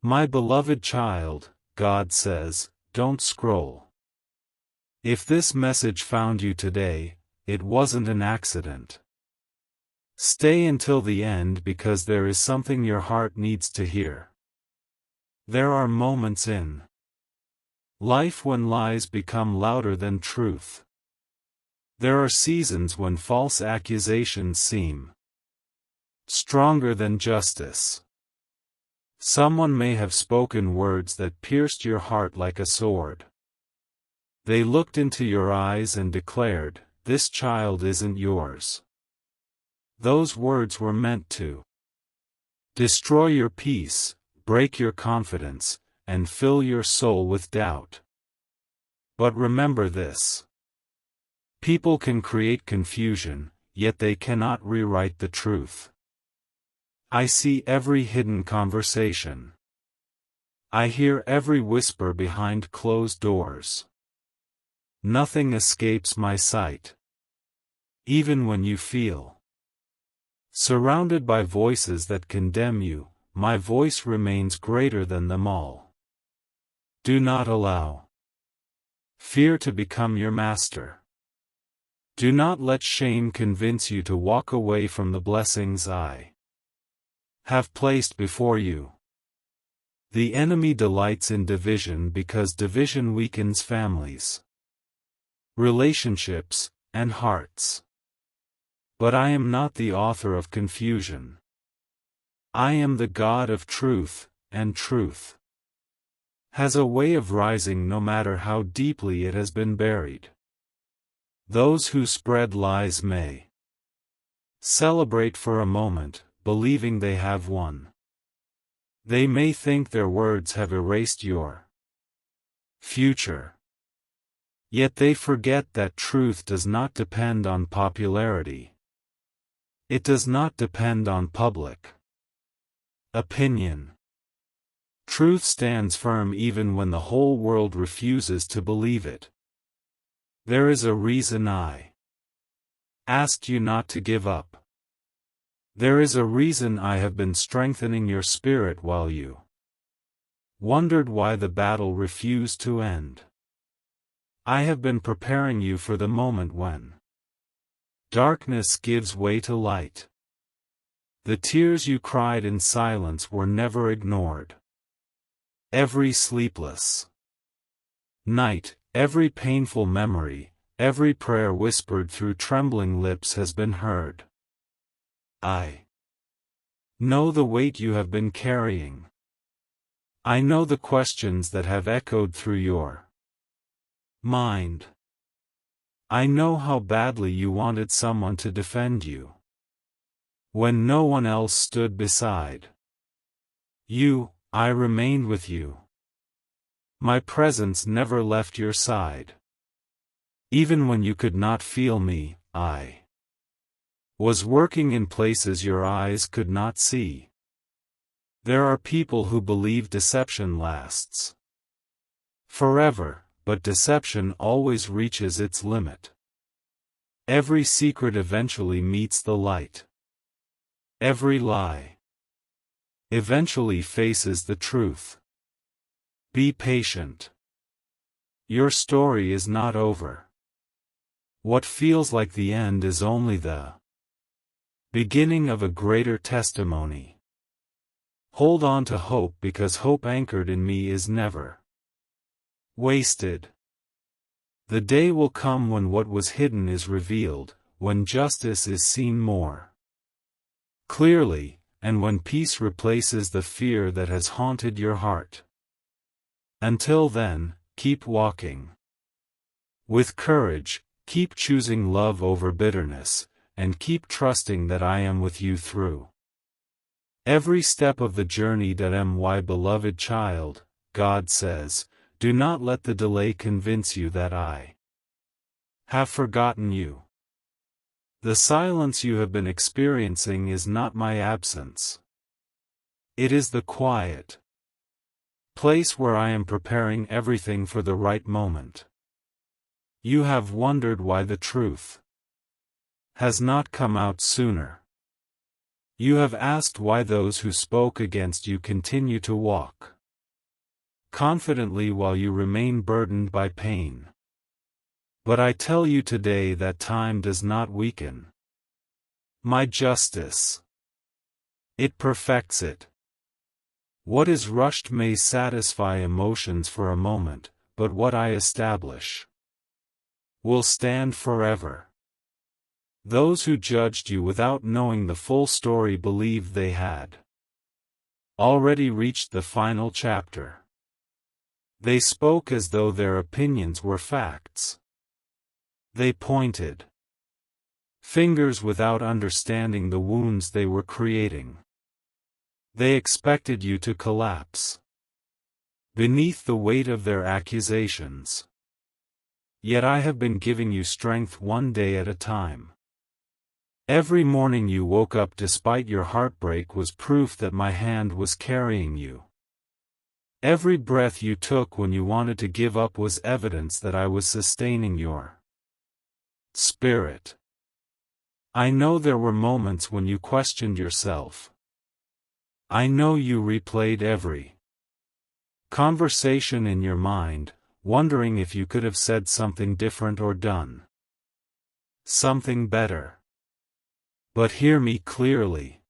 My beloved child, God says, don't scroll. If this message found you today, it wasn't an accident. Stay until the end because there is something your heart needs to hear. There are moments in life when lies become louder than truth. There are seasons when false accusations seem stronger than justice. Someone may have spoken words that pierced your heart like a sword. They looked into your eyes and declared, "This child isn't yours." Those words were meant to destroy your peace, break your confidence, and fill your soul with doubt. But remember this. People can create confusion, yet they cannot rewrite the truth. I see every hidden conversation. I hear every whisper behind closed doors. Nothing escapes my sight. Even when you feel surrounded by voices that condemn you, my voice remains greater than them all. Do not allow fear to become your master. Do not let shame convince you to walk away from the blessings I have placed before you. The enemy delights in division because division weakens families, relationships, and hearts. But I am not the author of confusion. I am the God of truth, and truth has a way of rising no matter how deeply it has been buried. Those who spread lies may celebrate for a moment, believing they have won. They may think their words have erased your future. Yet they forget that truth does not depend on popularity. It does not depend on public opinion. Truth stands firm even when the whole world refuses to believe it. There is a reason I asked you not to give up. There is a reason I have been strengthening your spirit while you wondered why the battle refused to end. I have been preparing you for the moment when darkness gives way to light. The tears you cried in silence were never ignored. Every sleepless night, every painful memory, every prayer whispered through trembling lips has been heard. I know the weight you have been carrying. I know the questions that have echoed through your mind. I know how badly you wanted someone to defend you when no one else stood beside you. I remained with you. My presence never left your side. Even when you could not feel me, I was working in places your eyes could not see. There are people who believe deception lasts forever, but deception always reaches its limit. Every secret eventually meets the light. Every lie eventually faces the truth. Be patient. Your story is not over. What feels like the end is only the beginning of a greater testimony. Hold on to hope because hope anchored in me is never wasted. The day will come when what was hidden is revealed, when justice is seen more clearly, and when peace replaces the fear that has haunted your heart. Until then, keep walking with courage, keep choosing love over bitterness, and keep trusting that I am with you through every step of the journey. My beloved child, God says, do not let the delay convince you that I have forgotten you. The silence you have been experiencing is not my absence. It is the quiet place where I am preparing everything for the right moment. You have wondered why the truth has not come out sooner. You have asked why those who spoke against you continue to walk confidently while you remain burdened by pain. But I tell you today that time does not weaken my justice. It perfects it. What is rushed may satisfy emotions for a moment, but what I establish will stand forever. Those who judged you without knowing the full story believed they had already reached the final chapter. They spoke as though their opinions were facts. They pointed fingers without understanding the wounds they were creating. They expected you to collapse beneath the weight of their accusations. Yet I have been giving you strength one day at a time. Every morning you woke up despite your heartbreak was proof that my hand was carrying you. Every breath you took when you wanted to give up was evidence that I was sustaining your spirit. I know there were moments when you questioned yourself. I know you replayed every conversation in your mind, wondering if you could have said something different or done something better. But hear me clearly.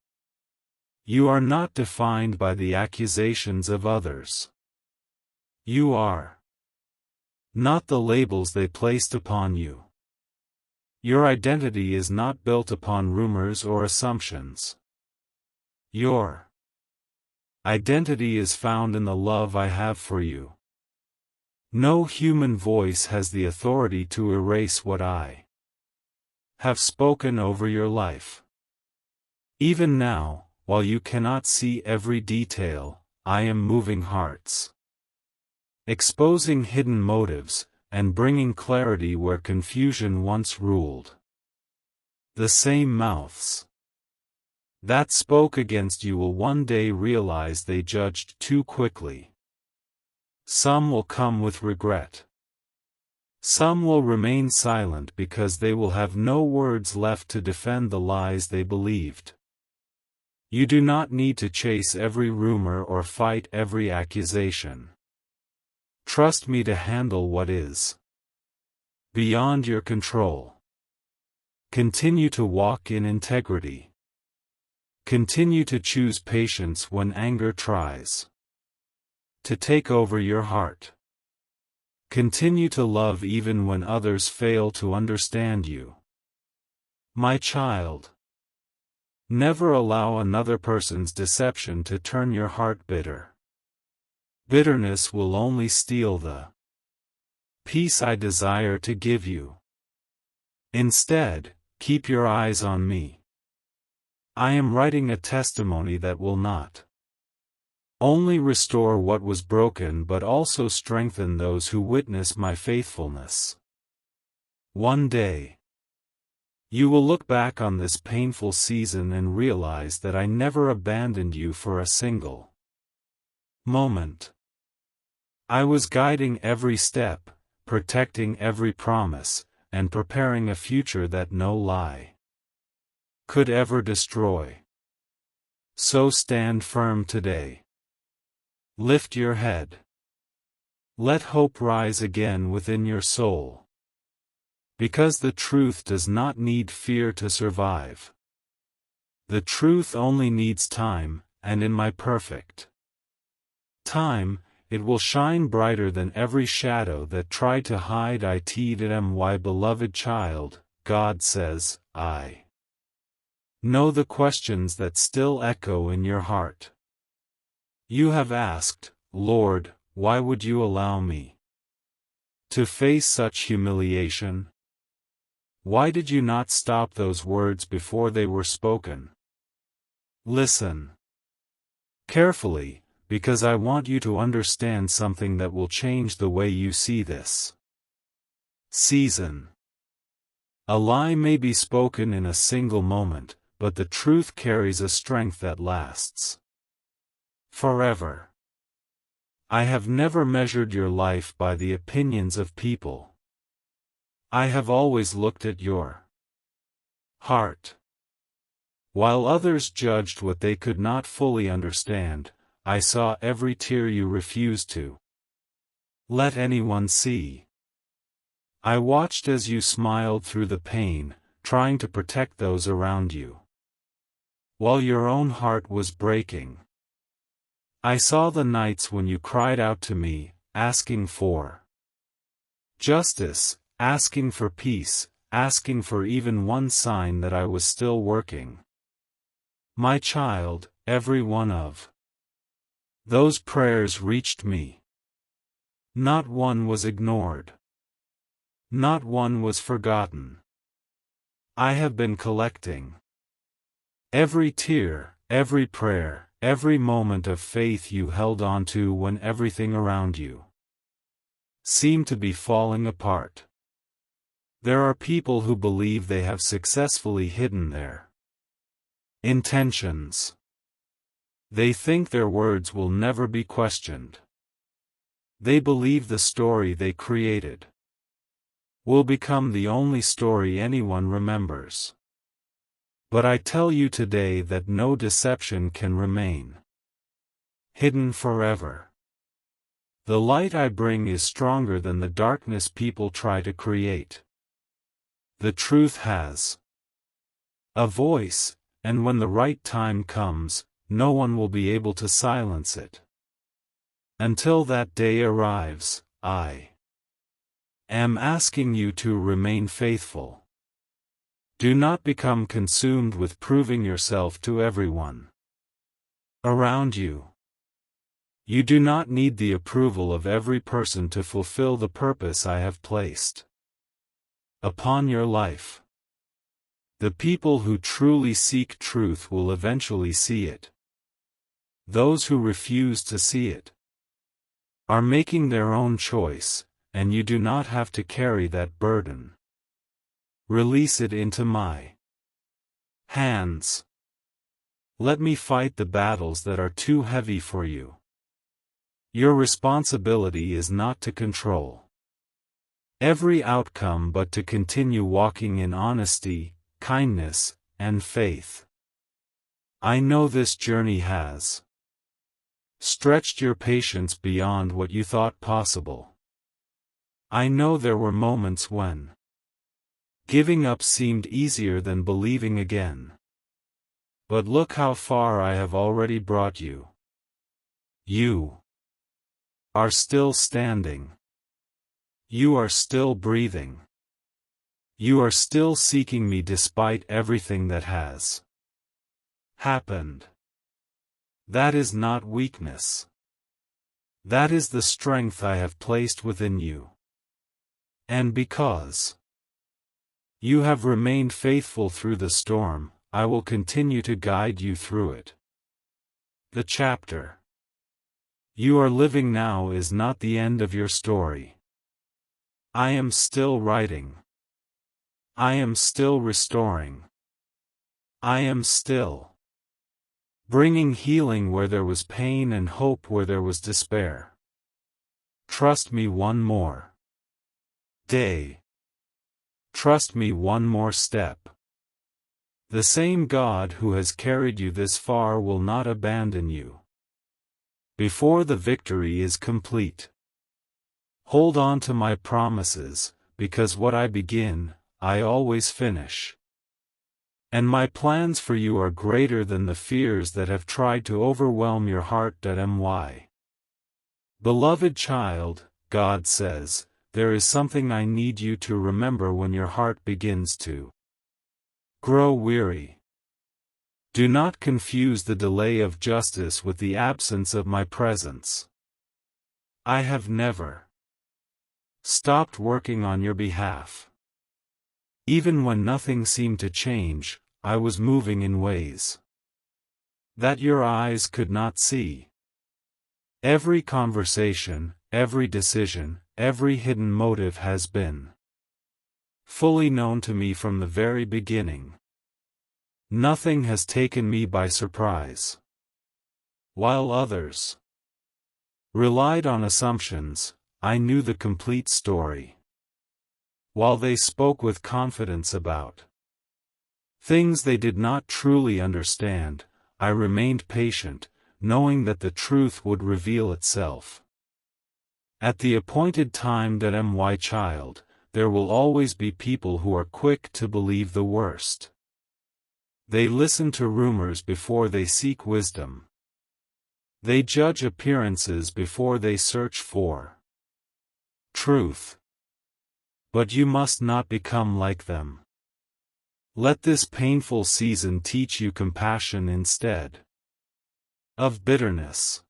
You are not defined by the accusations of others. You are not the labels they placed upon you. Your identity is not built upon rumors or assumptions. Your identity is found in the love I have for you. No human voice has the authority to erase what I have spoken over your life. Even now, while you cannot see every detail, I am moving hearts, exposing hidden motives, and bringing clarity where confusion once ruled. The same mouths that spoke against you will one day realize they judged too quickly. Some will come with regret. Some will remain silent because they will have no words left to defend the lies they believed. You do not need to chase every rumor or fight every accusation. Trust me to handle what is beyond your control. Continue to walk in integrity. Continue to choose patience when anger tries to take over your heart. Continue to love even when others fail to understand you. My child, never allow another person's deception to turn your heart bitter. Bitterness will only steal the peace I desire to give you. Instead, keep your eyes on me. I am writing a testimony that will not only restore what was broken but also strengthen those who witness my faithfulness. One day, you will look back on this painful season and realize that I never abandoned you for a single moment. I was guiding every step, protecting every promise, and preparing a future that no lie could ever destroy. So stand firm today. Lift your head. Let hope rise again within your soul. Because the truth does not need fear to survive. The truth only needs time, and in my perfect time, it will shine brighter than every shadow that tried to hide it. My beloved child, God says, I know the questions that still echo in your heart. You have asked, Lord, why would you allow me to face such humiliation? Why did you not stop those words before they were spoken? Listen carefully, because I want you to understand something that will change the way you see this season. A lie may be spoken in a single moment, but the truth carries a strength that lasts forever. I have never measured your life by the opinions of people. I have always looked at your heart. While others judged what they could not fully understand, I saw every tear you refused to let anyone see. I watched as you smiled through the pain, trying to protect those around you, while your own heart was breaking. I saw the nights when you cried out to me, asking for justice, asking for peace, asking for even one sign that I was still working. My child, every one of those prayers reached me. Not one was ignored. Not one was forgotten. I have been collecting every tear, every prayer, every moment of faith you held on to when everything around you seemed to be falling apart. There are people who believe they have successfully hidden their intentions. They think their words will never be questioned. They believe the story they created will become the only story anyone remembers. But I tell you today that no deception can remain hidden forever. The light I bring is stronger than the darkness people try to create. The truth has a voice, and when the right time comes, no one will be able to silence it. Until that day arrives, I am asking you to remain faithful. Do not become consumed with proving yourself to everyone around you. You do not need the approval of every person to fulfill the purpose I have placed upon your life. The people who truly seek truth will eventually see it. Those who refuse to see it are making their own choice, and you do not have to carry that burden. Release it into my hands. Let me fight the battles that are too heavy for you. Your responsibility is not to control every outcome but to continue walking in honesty, kindness, and faith. I know this journey has stretched your patience beyond what you thought possible. I know there were moments when giving up seemed easier than believing again. But look how far I have already brought you. You are still standing. You are still breathing. You are still seeking me despite everything that has happened. That is not weakness. That is the strength I have placed within you. And because you have remained faithful through the storm, I will continue to guide you through it. The chapter you are living now is not the end of your story. I am still writing. I am still restoring. I am still bringing healing where there was pain and hope where there was despair. Trust me one more day. Trust me one more step. The same God who has carried you this far will not abandon you before the victory is complete. Hold on to my promises, because what I begin, I always finish. And my plans for you are greater than the fears that have tried to overwhelm your heart. My beloved child, God says, there is something I need you to remember when your heart begins to grow weary. Do not confuse the delay of justice with the absence of my presence. I have never stopped working on your behalf. Even when nothing seemed to change, I was moving in ways that your eyes could not see. Every conversation, every decision, every hidden motive has been fully known to me from the very beginning. Nothing has taken me by surprise. While others relied on assumptions, I knew the complete story. While they spoke with confidence about things they did not truly understand, I remained patient, knowing that the truth would reveal itself. At the appointed time, my child, there will always be people who are quick to believe the worst. They listen to rumors before they seek wisdom. They judge appearances before they search for truth. But you must not become like them. Let this painful season teach you compassion instead of bitterness.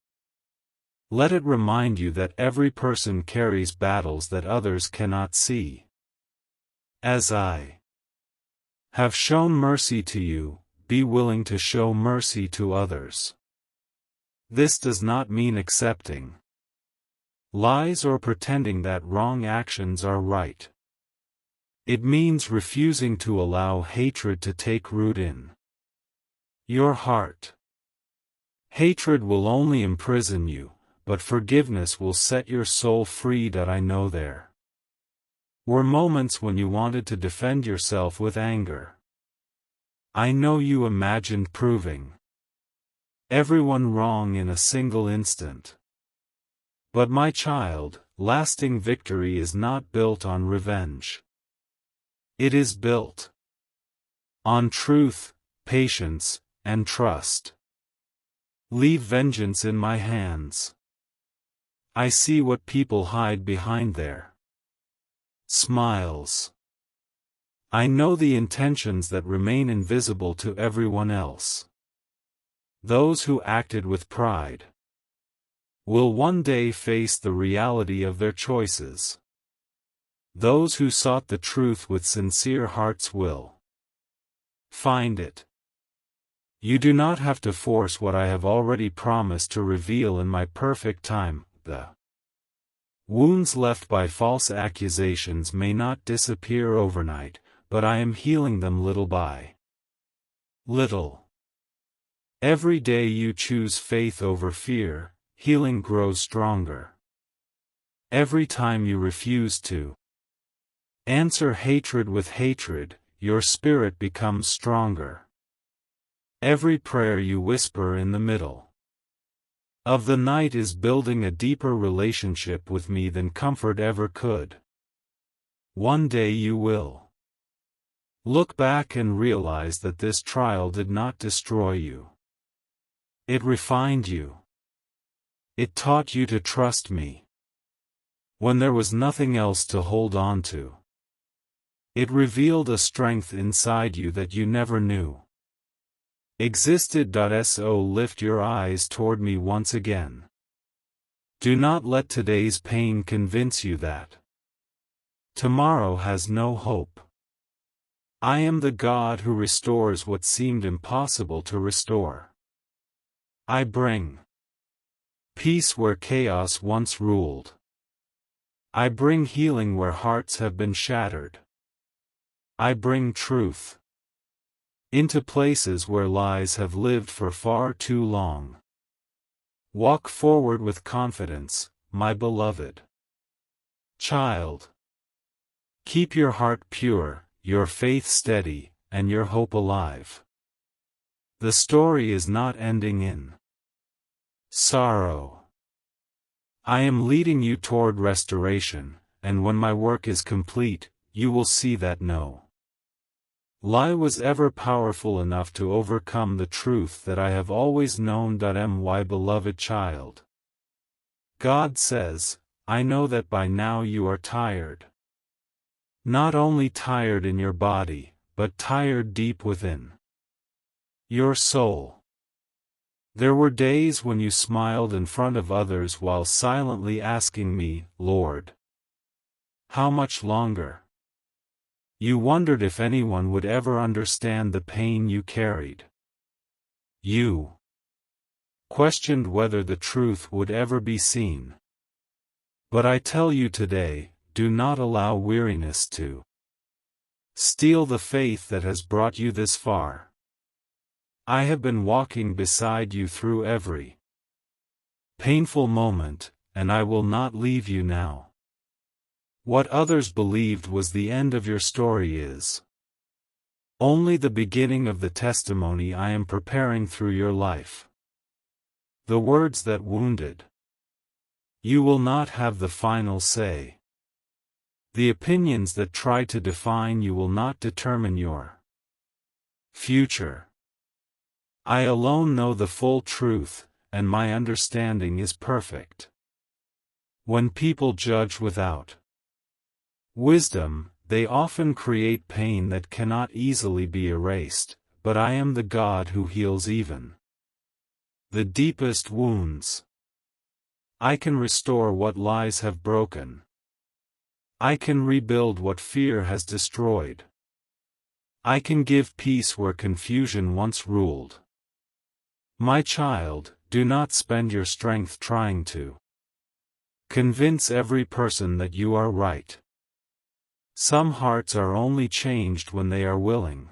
Let it remind you that every person carries battles that others cannot see. As I have shown mercy to you, be willing to show mercy to others. This does not mean accepting lies or pretending that wrong actions are right. It means refusing to allow hatred to take root in your heart. Hatred will only imprison you, but forgiveness will set your soul free. I know there were moments when you wanted to defend yourself with anger. I know you imagined proving everyone wrong in a single instant. But my child, lasting victory is not built on revenge. It is built on truth, patience, and trust. Leave vengeance in my hands. I see what people hide behind their smiles. I know the intentions that remain invisible to everyone else. Those who acted with pride will one day face the reality of their choices. Those who sought the truth with sincere hearts will find it. You do not have to force what I have already promised to reveal in my perfect time. The wounds left by false accusations may not disappear overnight, but I am healing them little by little. Every day you choose faith over fear, healing grows stronger. Every time you refuse to answer hatred with hatred, your spirit becomes stronger. Every prayer you whisper in the middle of the night is building a deeper relationship with me than comfort ever could. One day you will look back and realize that this trial did not destroy you. It refined you. It taught you to trust me when there was nothing else to hold on to. It revealed a strength inside you that you never knew existed. So lift your eyes toward me once again. Do not let today's pain convince you that tomorrow has no hope. I am the God who restores what seemed impossible to restore. I bring peace where chaos once ruled. I bring healing where hearts have been shattered. I bring truth into places where lies have lived for far too long. Walk forward with confidence, my beloved child. Keep your heart pure, your faith steady, and your hope alive. The story is not ending in sorrow. I am leading you toward restoration, and when my work is complete, you will see that no lie was ever powerful enough to overcome the truth that I have always known. My beloved child. God says, I know that by now you are tired. Not only tired in your body, but tired deep within your soul. There were days when you smiled in front of others while silently asking me, Lord, how much longer? You wondered if anyone would ever understand the pain you carried. You questioned whether the truth would ever be seen. But I tell you today, do not allow weariness to steal the faith that has brought you this far. I have been walking beside you through every painful moment, and I will not leave you now. What others believed was the end of your story is only the beginning of the testimony I am preparing through your life. The words that wounded You will not have the final say. The opinions that try to define you will not determine your future. I alone know the full truth, and my understanding is perfect. When people judge without wisdom, they often create pain that cannot easily be erased, but I am the God who heals even the deepest wounds. I can restore what lies have broken. I can rebuild what fear has destroyed. I can give peace where confusion once ruled. My child, do not spend your strength trying to convince every person that you are right. Some hearts are only changed when they are willing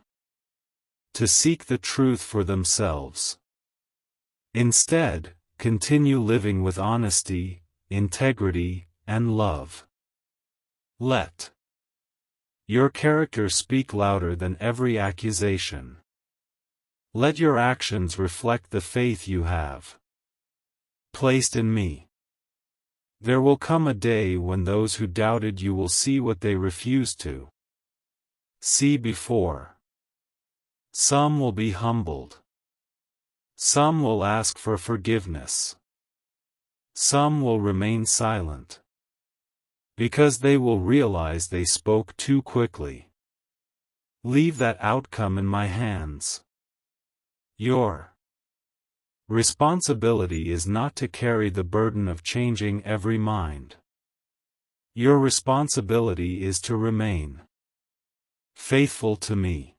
to seek the truth for themselves. Instead, continue living with honesty, integrity, and love. Let your character speak louder than every accusation. Let your actions reflect the faith you have placed in me. There will come a day when those who doubted you will see what they refused to see before. Some will be humbled. Some will ask for forgiveness. Some will remain silent, because they will realize they spoke too quickly. Leave that outcome in my hands. Your responsibility is not to carry the burden of changing every mind. Your responsibility is to remain faithful to me.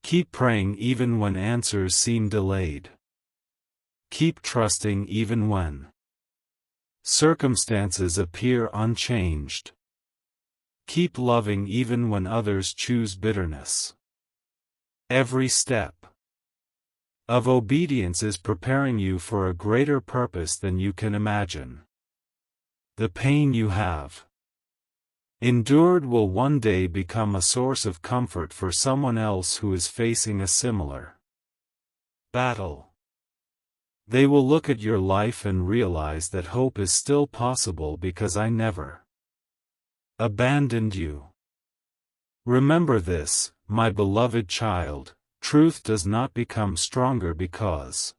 Keep praying even when answers seem delayed. Keep trusting even when circumstances appear unchanged. Keep loving even when others choose bitterness. Every step of obedience is preparing you for a greater purpose than you can imagine. The pain you have endured will one day become a source of comfort for someone else who is facing a similar battle. They will look at your life and realize that hope is still possible because I never abandoned you. Remember this, my beloved child. Truth does not become stronger because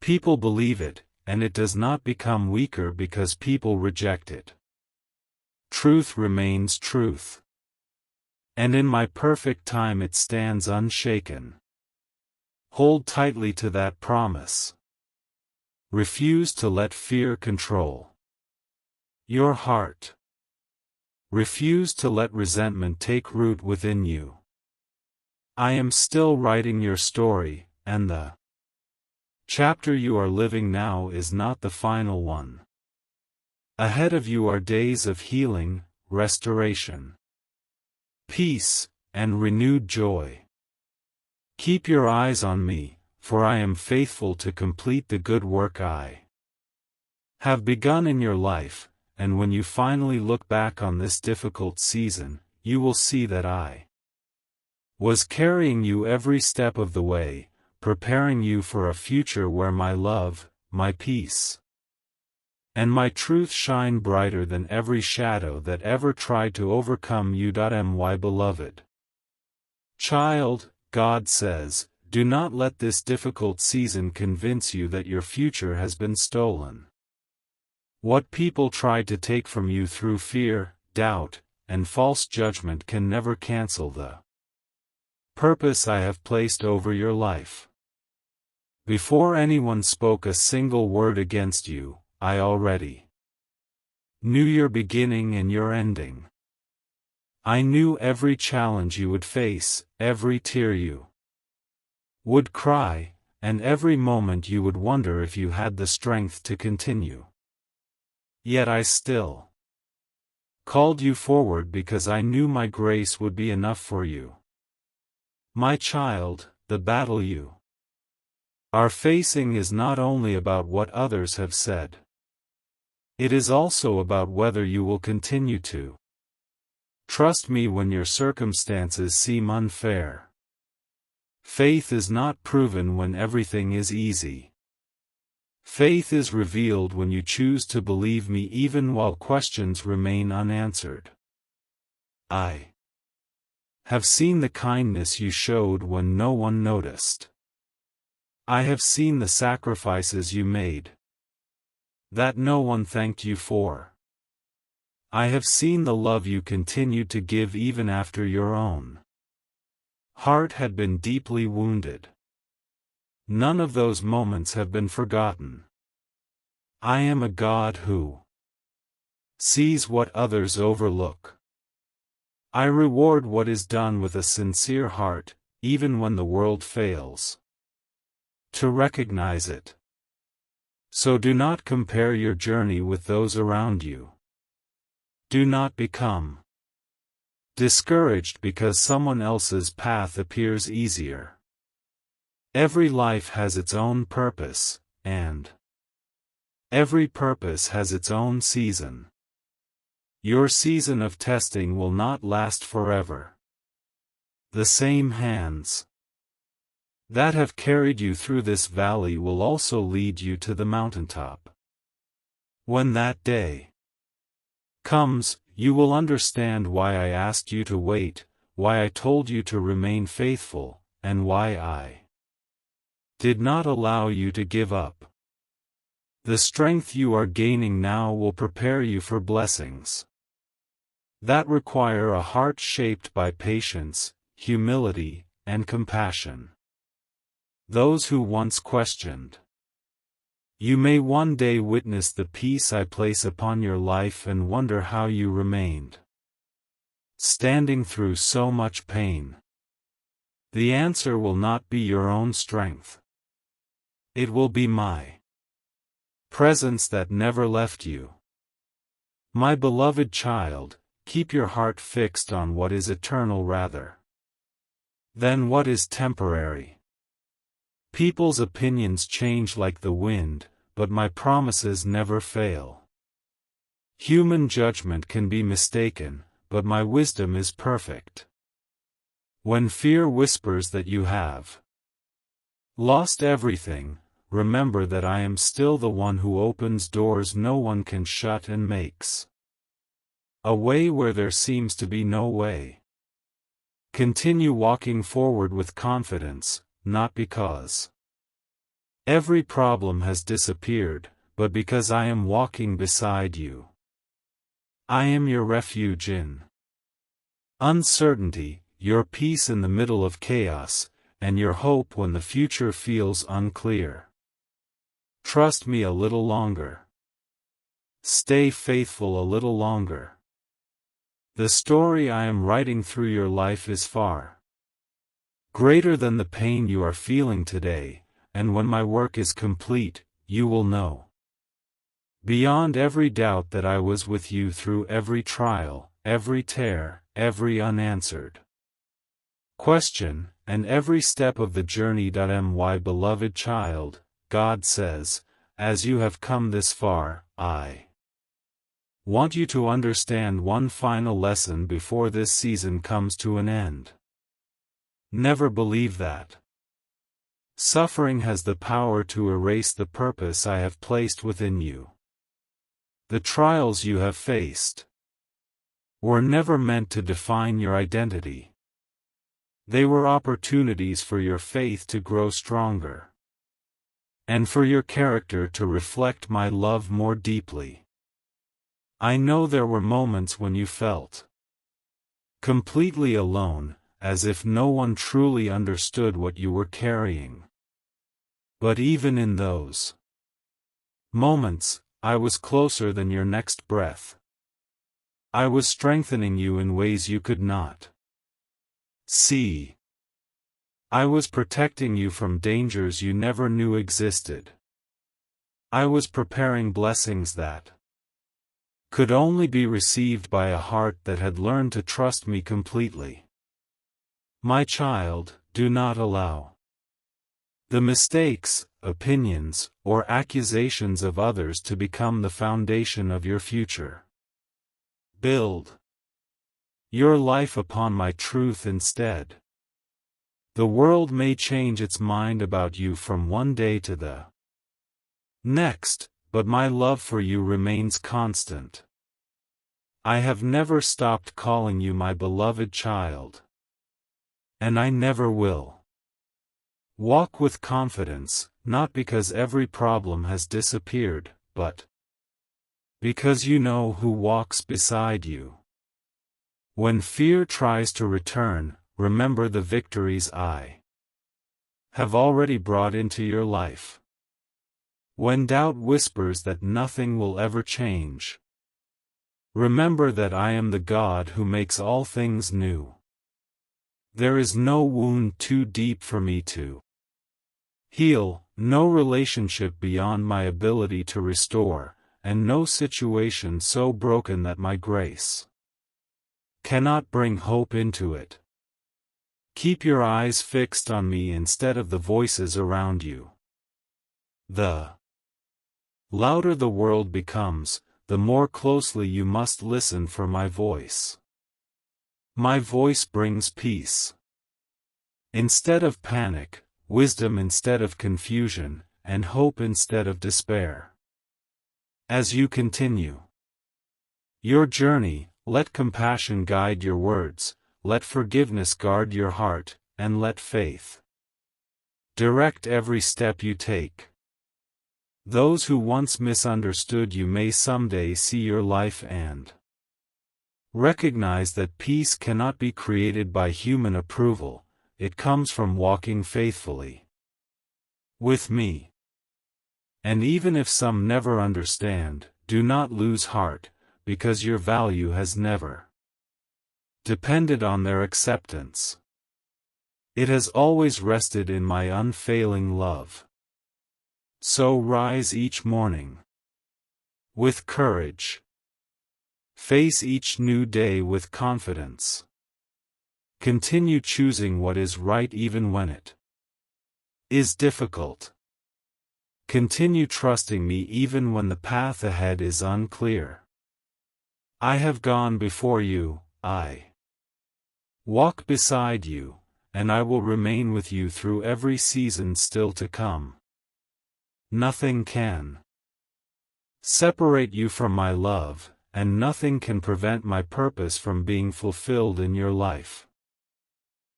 people believe it, and it does not become weaker because people reject it. Truth remains truth. And in my perfect time it stands unshaken. Hold tightly to that promise. Refuse to let fear control your heart. Refuse to let resentment take root within you. I am still writing your story, and the chapter you are living now is not the final one. Ahead of you are days of healing, restoration, peace, and renewed joy. Keep your eyes on me, for I am faithful to complete the good work I have begun in your life, and when you finally look back on this difficult season, you will see that I was carrying you every step of the way, preparing you for a future where my love, my peace, and my truth shine brighter than every shadow that ever tried to overcome you. My beloved child, God says, do not let this difficult season convince you that your future has been stolen. What people tried to take from you through fear, doubt, and false judgment can never cancel the purpose I have placed over your life. Before anyone spoke a single word against you, I already knew your beginning and your ending. I knew every challenge you would face, every tear you would cry, and every moment you would wonder if you had the strength to continue. Yet I still called you forward because I knew my grace would be enough for you. My child, the battle you are facing is not only about what others have said. It is also about whether you will continue to trust me when your circumstances seem unfair. Faith is not proven when everything is easy. Faith is revealed when you choose to believe me even while questions remain unanswered. I have seen the kindness you showed when no one noticed. I have seen the sacrifices you made that no one thanked you for. I have seen the love you continued to give even after your own heart had been deeply wounded. None of those moments have been forgotten. I am a God who sees what others overlook. I reward what is done with a sincere heart, even when the world fails to recognize it. So do not compare your journey with those around you. Do not become discouraged because someone else's path appears easier. Every life has its own purpose, and every purpose has its own season. Your season of testing will not last forever. The same hands that have carried you through this valley will also lead you to the mountaintop. When that day comes, you will understand why I asked you to wait, why I told you to remain faithful, and why I did not allow you to give up. The strength you are gaining now will prepare you for blessings that require a heart shaped by patience, humility, and compassion. Those who once questioned you may one day witness the peace I place upon your life and wonder how you remained standing through so much pain. The answer will not be your own strength. It will be my presence that never left you. My beloved child, keep your heart fixed on what is eternal rather than what is temporary. People's opinions change like the wind, but my promises never fail. Human judgment can be mistaken, but my wisdom is perfect. When fear whispers that you have lost everything, remember that I am still the one who opens doors no one can shut and makes a way where there seems to be no way. Continue walking forward with confidence, not because every problem has disappeared, but because I am walking beside you. I am your refuge in uncertainty, your peace in the middle of chaos, and your hope when the future feels unclear. Trust me a little longer. Stay faithful a little longer. The story I am writing through your life is far greater than the pain you are feeling today, and when my work is complete, you will know beyond every doubt that I was with you through every trial, every tear, every unanswered question, and every step of the journey. My beloved child, God says, as you have come this far, I want you to understand one final lesson before this season comes to an end. Never believe that suffering has the power to erase the purpose I have placed within you. The trials you have faced were never meant to define your identity. They were opportunities for your faith to grow stronger, and for your character to reflect my love more deeply. I know there were moments when you felt completely alone, as if no one truly understood what you were carrying. But even in those moments, I was closer than your next breath. I was strengthening you in ways you could not see. I was protecting you from dangers you never knew existed. I was preparing blessings that could only be received by a heart that had learned to trust me completely. My child, do not allow the mistakes, opinions, or accusations of others to become the foundation of your future. Build your life upon my truth instead. The world may change its mind about you from one day to the Next, but my love for you remains constant. I have never stopped calling you my beloved child. And I never will. Walk with confidence, not because every problem has disappeared, but because you know who walks beside you. When fear tries to return, remember the victories I have already brought into your life. When doubt whispers that nothing will ever change, remember that I am the God who makes all things new. There is no wound too deep for me to heal, no relationship beyond my ability to restore, and no situation so broken that my grace cannot bring hope into it. Keep your eyes fixed on me instead of the voices around you. The louder the world becomes, the more closely you must listen for my voice. My voice brings peace instead of panic, wisdom instead of confusion, and hope instead of despair. As you continue your journey, let compassion guide your words, let forgiveness guard your heart, and let faith direct every step you take. Those who once misunderstood you may someday see your life and recognize that peace cannot be created by human approval, it comes from walking faithfully with me. And even if some never understand, do not lose heart, because your value has never depended on their acceptance. It has always rested in my unfailing love. So rise each morning with courage. Face each new day with confidence. Continue choosing what is right even when it is difficult. Continue trusting me even when the path ahead is unclear. I have gone before you, I walk beside you, and I will remain with you through every season still to come. Nothing can separate you from my love, and nothing can prevent my purpose from being fulfilled in your life.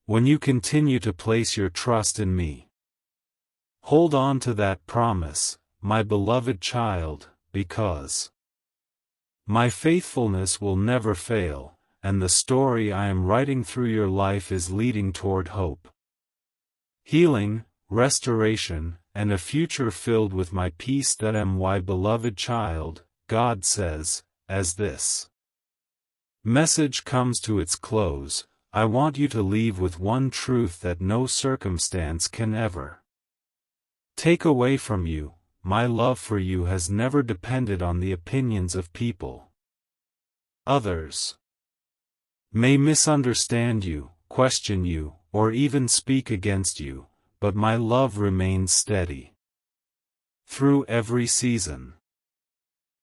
When you continue to place your trust in me, hold on to that promise, my beloved child, because my faithfulness will never fail, and the story I am writing through your life is leading toward hope, healing, restoration, and a future filled with my peace. That am why, beloved child, God says, as this message comes to its close, I want you to leave with one truth that no circumstance can ever take away from you. My love for you has never depended on the opinions of people. Others may misunderstand you, question you, or even speak against you, but my love remains steady through every season.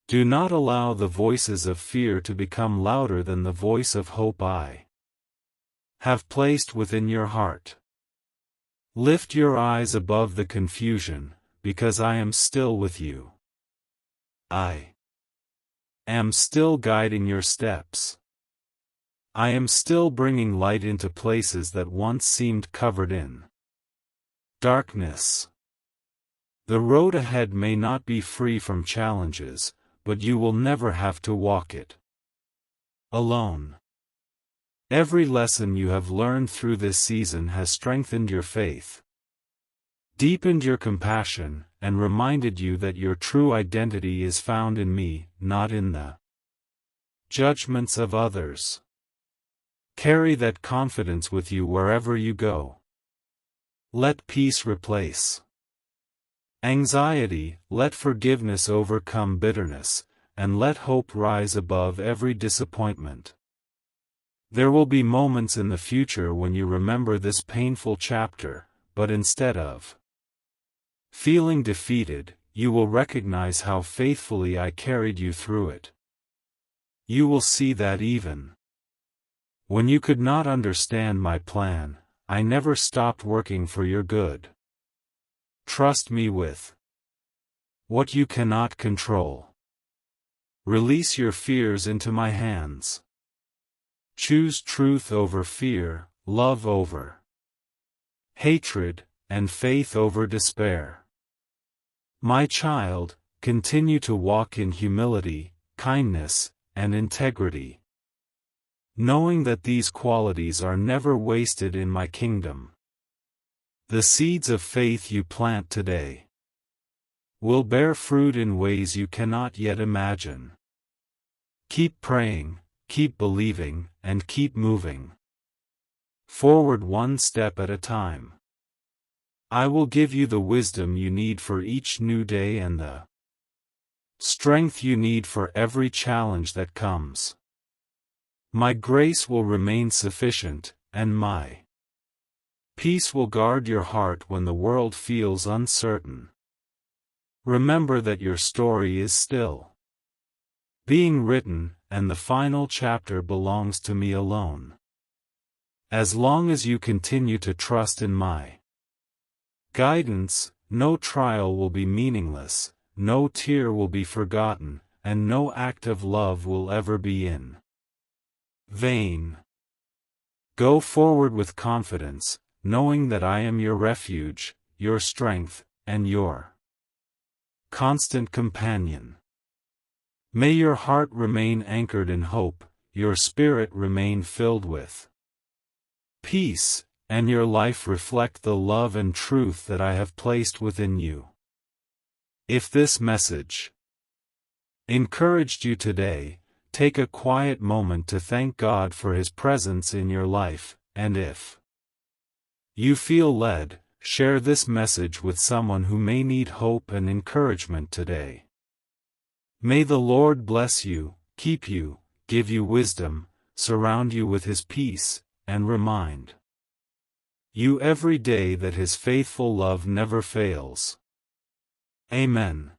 Do not allow the voices of fear to become louder than the voice of hope I have placed within your heart. Lift your eyes above the confusion, because I am still with you. I am still guiding your steps. I am still bringing light into places that once seemed covered in darkness. The road ahead may not be free from challenges, but you will never have to walk it alone. Every lesson you have learned through this season has strengthened your faith, deepened your compassion, and reminded you that your true identity is found in me, not in the judgments of others. Carry that confidence with you wherever you go. Let peace replace anxiety, let forgiveness overcome bitterness, and let hope rise above every disappointment. There will be moments in the future when you remember this painful chapter, but instead of feeling defeated, you will recognize how faithfully I carried you through it. You will see that even when you could not understand my plan, I never stopped working for your good. Trust me with what you cannot control. Release your fears into my hands. Choose truth over fear, love over hatred, and faith over despair. My child, continue to walk in humility, kindness, and integrity, knowing that these qualities are never wasted in my kingdom. The seeds of faith you plant today will bear fruit in ways you cannot yet imagine. Keep praying, keep believing, and keep moving forward one step at a time. I will give you the wisdom you need for each new day and the strength you need for every challenge that comes. My grace will remain sufficient, and my peace will guard your heart when the world feels uncertain. Remember that your story is still being written, and the final chapter belongs to me alone. As long as you continue to trust in my guidance, no trial will be meaningless, no tear will be forgotten, and no act of love will ever be in vain. Go forward with confidence, knowing that I am your refuge, your strength, and your constant companion. May your heart remain anchored in hope, your spirit remain filled with peace, and your life reflect the love and truth that I have placed within you. If this message encouraged you today, take a quiet moment to thank God for His presence in your life, and if you feel led, share this message with someone who may need hope and encouragement today. May the Lord bless you, keep you, give you wisdom, surround you with His peace, and remind you every day that His faithful love never fails. Amen.